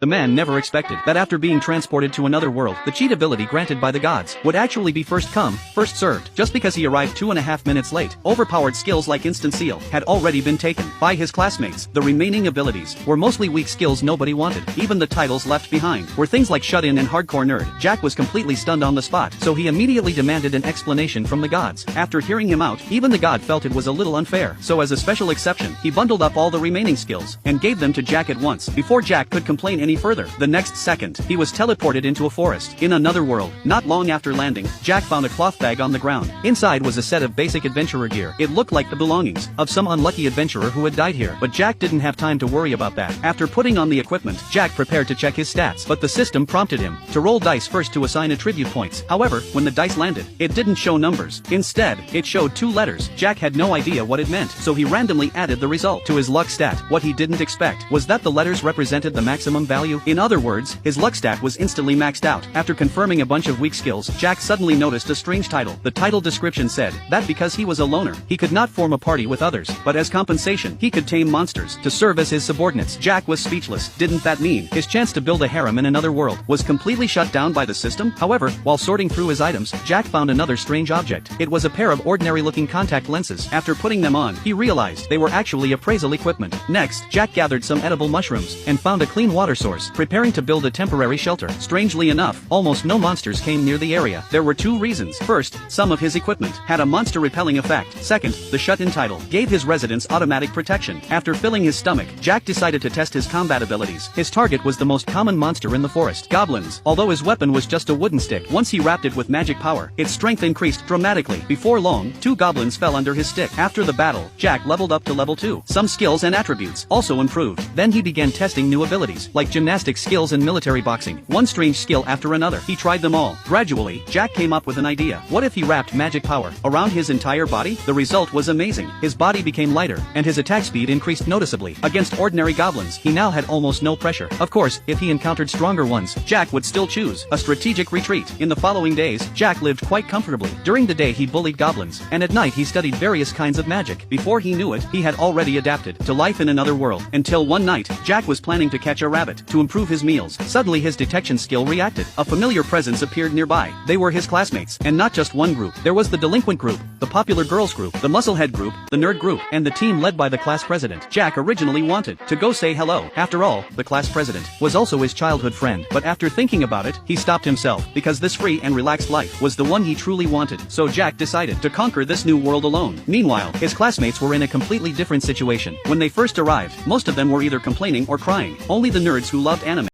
The man never expected that after being transported to another world, the cheat ability granted by the gods would actually be first come, first served. Just because he arrived 2.5 minutes late, overpowered skills like Instant Seal had already been taken by his classmates. The remaining abilities were mostly weak skills nobody wanted. Even the titles left behind were things like Shut-In and Hardcore Nerd. Jack was completely stunned on the spot, so he immediately demanded an explanation from the gods. After hearing him out, even the god felt it was a little unfair, so as a special exception, he bundled up all the remaining skills and gave them to Jack at once. Before Jack could complain any further, the next second, he was teleported into a forest in another world. Not long after landing, Jack found a cloth bag on the ground. Inside was a set of basic adventurer gear. It looked like the belongings of some unlucky adventurer who had died here, but Jack didn't have time to worry about that. After putting on the equipment, Jack prepared to check his stats, but the system prompted him to roll dice first to assign attribute points. However, when the dice landed, it didn't show numbers. Instead, it showed 2 letters. Jack had no idea what it meant, so he randomly added the result to his luck stat. What he didn't expect was that the letters represented the maximum value. In other words, his luck stat was instantly maxed out. After confirming a bunch of weak skills, Jack suddenly noticed a strange title. The title description said that because he was a loner, he could not form a party with others, but as compensation, he could tame monsters to serve as his subordinates. Jack was speechless. Didn't that mean his chance to build a harem in another world was completely shut down by the system? However, while sorting through his items, Jack found another strange object. It was a pair of ordinary-looking contact lenses. After putting them on, he realized they were actually appraisal equipment. Next, Jack gathered some edible mushrooms and found a clean water source, preparing to build a temporary shelter. Strangely enough, almost no monsters came near the area. There were 2 reasons. First, some of his equipment had a monster-repelling effect. Second, the Shut-In title gave his residents automatic protection. After filling his stomach, Jack decided to test his combat abilities. His target was the most common monster in the forest, goblins. Although his weapon was just a wooden stick, once he wrapped it with magic power, its strength increased dramatically. Before long, 2 goblins fell under his stick. After the battle, Jack leveled up to level 2. Some skills and attributes also improved. Then he began testing new abilities, like gymnastic skills and military boxing. One strange skill after another. He tried them all. Gradually, Jack came up with an idea. What if he wrapped magic power around his entire body? The result was amazing. His body became lighter, and his attack speed increased noticeably. Against ordinary goblins, he now had almost no pressure. Of course, if he encountered stronger ones, Jack would still choose a strategic retreat. In the following days, Jack lived quite comfortably. During the day he bullied goblins, and at night he studied various kinds of magic. Before he knew it, he had already adapted to life in another world. Until one night, Jack was planning to catch a rabbit to improve his meals. Suddenly his detection skill reacted. A familiar presence appeared nearby. They were his classmates, and not just one group. There was the delinquent group, the popular girls group, the musclehead group, the nerd group, and the team led by the class president. Jack originally wanted to go say hello. After all, the class president was also his childhood friend. But after thinking about it, he stopped himself, because this free and relaxed life was the one he truly wanted. So Jack decided to conquer this new world alone. Meanwhile, his classmates were in a completely different situation. When they first arrived, most of them were either complaining or crying. Only the nerds who loved anime